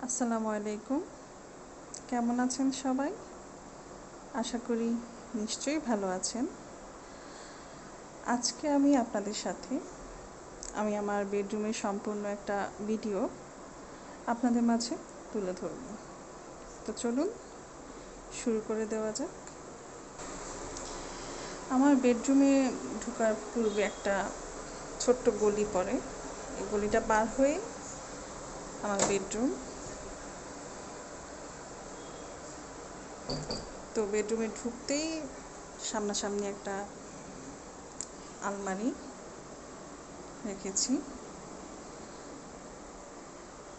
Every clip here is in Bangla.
আসসালামু আলাইকুম। কেমন আছেন সবাই? আশা করি নিশ্চয়ই ভালো আছেন। আজকে আমি আপনাদের সাথে আমার বেডরুমের সম্পূর্ণ একটা ভিডিও আপনাদের মাঝে তুলে ধরব। তো চলুন শুরু করে দেওয়া যাক। আমার বেডরুমে ঢোকার পূর্বে একটা ছোট্ট গলি পড়ে। এই গলিটা পার হয়ে আমার বেডরুম। তো বেডরুমে ঢুকতেই সামনাসামনি একটা আলমারি রেখেছি।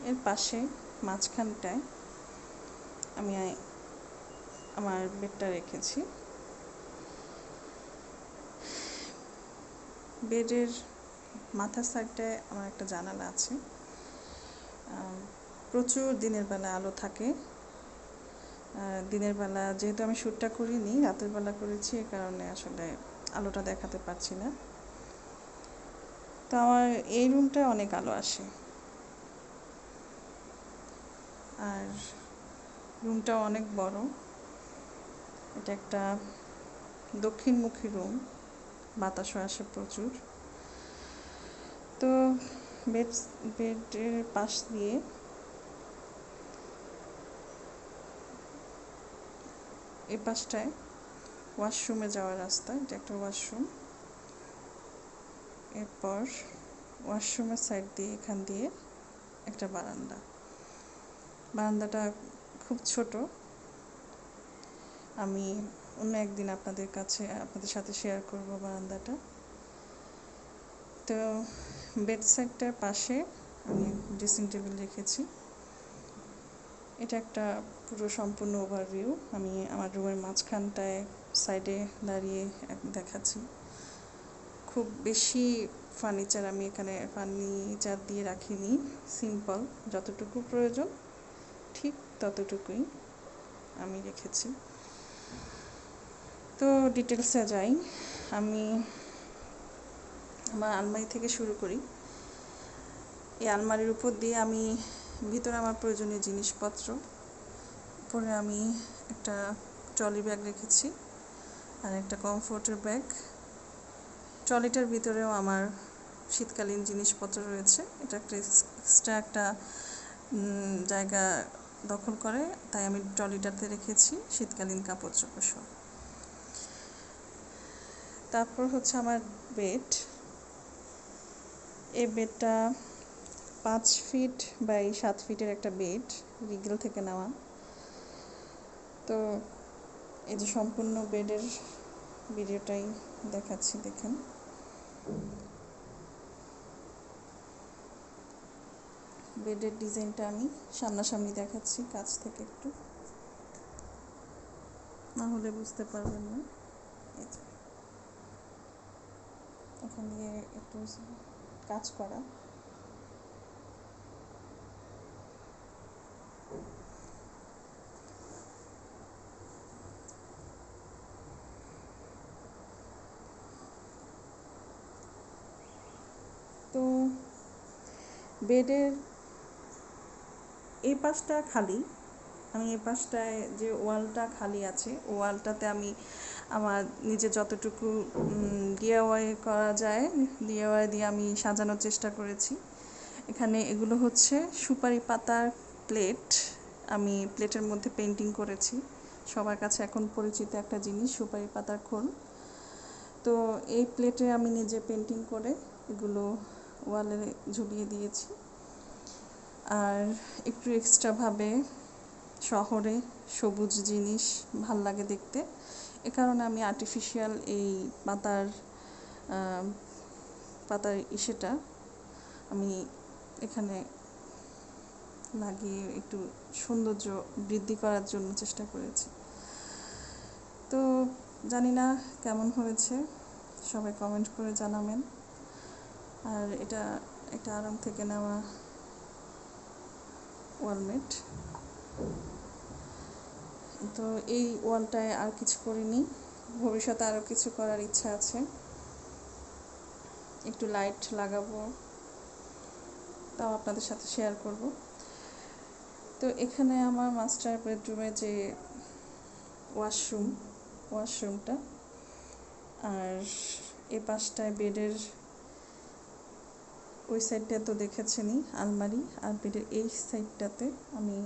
এর পাশে মাঝখানটায় আমি আমার বেডটা রেখেছি। বেডের মাথার সাইডটায় আমার একটা জানালা আছে। প্রচুর দিনের বেলা আলো থাকে। দিনের বেলা যেহেতু আমি শ্যুটটা করিনি, রাতের বেলা করেছি, এ কারণে আসলে আলোটা দেখাতে পারছি না। তো আমার এই রুমটায় অনেক আলো আসে, আর রুমটা অনেক বড়। এটা একটা দক্ষিণমুখী রুম, বাতাসও আসে প্রচুর। তো বেডের পাশ দিয়ে এই পাশটায় ওয়াশরুমে যাওয়ার রাস্তা। এটা একটা ওয়াশরুম। এরপর ওয়াশরুমের সাইড দিয়ে এখান দিয়ে একটা বারান্দাটা খুব ছোট। আমি অন্য একদিন আপনাদের সাথে শেয়ার করব বারান্দাটা। তো বেড সাইডটার পাশে আমি ড্রেসিং টেবিল রেখেছি। এটা একটা পুরো সম্পূর্ণ ওভারভিউ আমি আমার রুমের মাঝখানটায় সাইডে দাঁড়িয়ে দেখাচ্ছি। খুব বেশি আমি এখানে ফার্নিচার দিয়ে রাখিনি, সিম্পল যতটুকু প্রয়োজন ঠিক ততটুকুই আমি রেখেছি। তো ডিটেলসে যাই। আমি আমার আলমারি থেকে শুরু করি। এই আলমারির উপর দিয়ে আমি ভিতরে আমার প্রয়োজনীয় জিনিসপত্র, উপরে আমি একটা ট্রলি ব্যাগ রেখেছি আর একটা কমফোর্টের ব্যাগ। ট্রলিটার ভিতরেও আমার শীতকালীন জিনিসপত্র রয়েছে। এটা একটা এক্সট্রা একটা জায়গা দখল করে, তাই আমি ট্রলিটাতে রেখেছি শীতকালীন কাপড় চোপড় সব। তারপর হচ্ছে আমার বেড। এই বেডটা 5 ফিট বাই 7 ফিটের একটা বেড, রিগেল থেকে নেওয়া। তো এই যে সম্পূর্ণ বেডের ভিডিওটাই দেখাচ্ছি, দেখেন। বেডের ডিজাইনটা আমি সামনাসামনি দেখাচ্ছি কাছ থেকে, একটু না হলে বুঝতে পারবেন না। এখান দিয়ে একটু কাজ করা। তো বেডের এই পাশটা খালি। আমি এই পাশটায় যে ওয়ালটা খালি আছে, ওয়ালটাতে আমি আমার নিজে যতটুকু ডিআইওয়াই করা যায়, ডিআইওয়াই দিয়ে আমি সাজানোর চেষ্টা করেছি। এখানে এগুলো হচ্ছে সুপারি পাতার প্লেট। আমি প্লেটের মধ্যে পেন্টিং করেছি। সবার কাছে এখন পরিচিত একটা জিনিস সুপারি পাতার খোল। তো এই প্লেটে আমি নিজে পেন্টিং করে এগুলো ওয়ালে ঝুলিয়ে দিয়েছি। আর একটু এক্সট্রাভাবে শহরে সবুজ জিনিস ভাল লাগে দেখতে, এ কারণে আমি আর্টিফিশিয়াল এই পাতার ইসেটা আমি এখানে লাগিয়ে একটু সৌন্দর্য বৃদ্ধি করার জন্য চেষ্টা করেছি। তো জানি না কেমন হয়েছে, সবাই কমেন্ট করে জানাবেন। আর এটা একটা আরাম থেকে নেওয়া ওয়ালমেট। তো এই ওয়ালটায় আর কিছু করিনি, ভবিষ্যতে আরও কিছু করার ইচ্ছা আছে। একটু লাইট লাগাবো, তাও আপনাদের সাথে শেয়ার করব। তো তো এখানে আমার মাস্টার বেডরুমে যে ওয়াশরুমটা, আর এ পাশটায় বেডের ওই সাইডটা তো দেখেছেনই আলমারি, আর বেডের এই সাইডটাতে আমি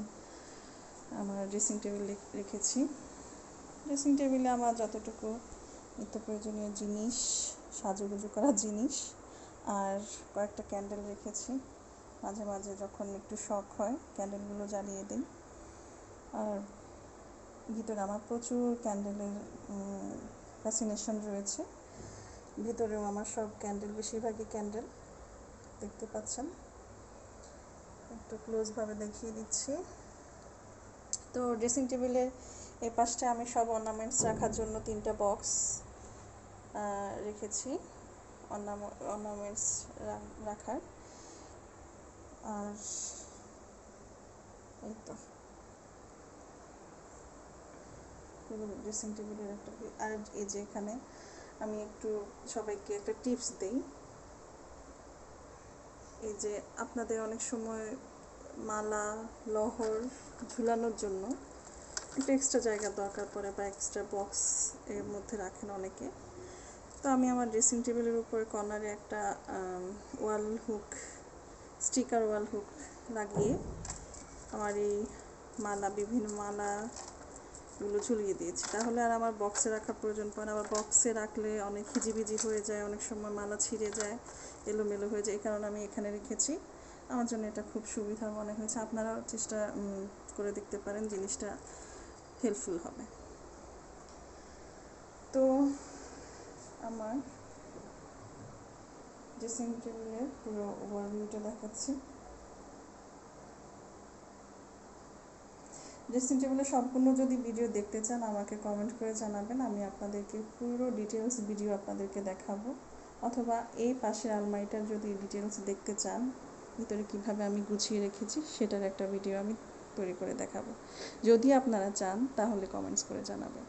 আমার ড্রেসিং টেবিল রেখেছি। ড্রেসিং টেবিলে আমার যতটুকু নিত্য প্রয়োজনীয় জিনিস, সাজুগুজু করা জিনিস, আর কয়েকটা ক্যান্ডেল রেখেছি। মাঝে মাঝে যখন একটু শখ হয় ক্যান্ডেলগুলো জ্বালিয়ে দিই। আর ভিতরে আমার প্রচুর ক্যান্ডেলের ফ্যাসিনেশন রয়েছে। ভিতরেও আমার সব ক্যান্ডেল, বেশিরভাগই ক্যান্ডেল দেখতে পাচ্ছেন। একটু ক্লোজভাবে দেখিয়ে দিচ্ছি। তো ড্রেসিং টেবিলের এই পাশটা আমি সব অর্নামেন্টস রাখার জন্য 3টা বক্স রেখেছি, অর্নামেন্টস রাখার। আর এই তো ড্রেসিং টেবিলের একটা। আর এই যে এখানে আমি একটু সবাইকে একটা টিপস দিই। এই যে আপনাদের অনেক সময় মালা, লহর ঝুলানোর জন্য একটু এক্সট্রা জায়গা দরকার পড়ে, বা এক্সট্রা বক্স এর মধ্যে রাখেন অনেকে। তো আমি আমার ড্রেসিং টেবিলের উপরে কর্নারে একটা স্টিকার ওয়াল হুক লাগিয়ে আমার এই বিভিন্ন মালাগুলো ঝুলিয়ে দিয়েছি। তাহলে আর আমার বক্সে রাখার প্রয়োজন পড়ে না। আবার বক্সে রাখলে অনেক হিজিবিজি হয়ে যায়, অনেক সময় মালা ছিঁড়ে যায়, এলোমেলো হয়ে যায়। এই কারণে আমি এখানে রেখেছি। আমার জন্য এটা খুব সুবিধার মনে হয়েছে। আপনারাও চেষ্টা করে দেখতে পারেন, জিনিসটা হেল্পফুল হবে। তো আমার ড্রেসিং টেবিলের পুরো ওভারভিউটা দেখাচ্ছি। ড্রেসিং টেবিলের সম্পূর্ণ যদি ভিডিও দেখতে চান আমাকে কমেন্ট করে জানাবেন, আমি আপনাদেরকে পুরো ডিটেলস ভিডিও আপনাদেরকে দেখাবো। অথবা এই পাশের আলমারিটার যদি ডিটেলস দেখতে চান, ভিতরে কিভাবে আমি গুছিয়ে রেখেছি সেটার একটা ভিডিও আমি তৈরি করে দেখাবো। যদি আপনারা চান তাহলে কমেন্টস করে জানাবেন।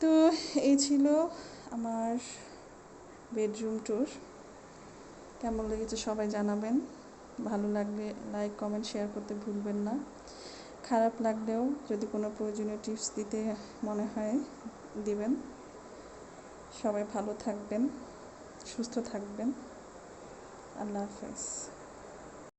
তো এই ছিল আমার বেডরুম ট্যুর। কেমন লেগেছে সবাই জানাবেন। ভালো লাগলে লাইক, কমেন্ট, শেয়ার করতে ভুলবেন না। খারাপ লাগলেও যদি কোনো প্রয়োজনীয় টিপস দিতে মনে হয় দিবেন। সবাই ভালো থাকবেন, সুস্থ থাকবেন। আল্লাহ হাফেজ।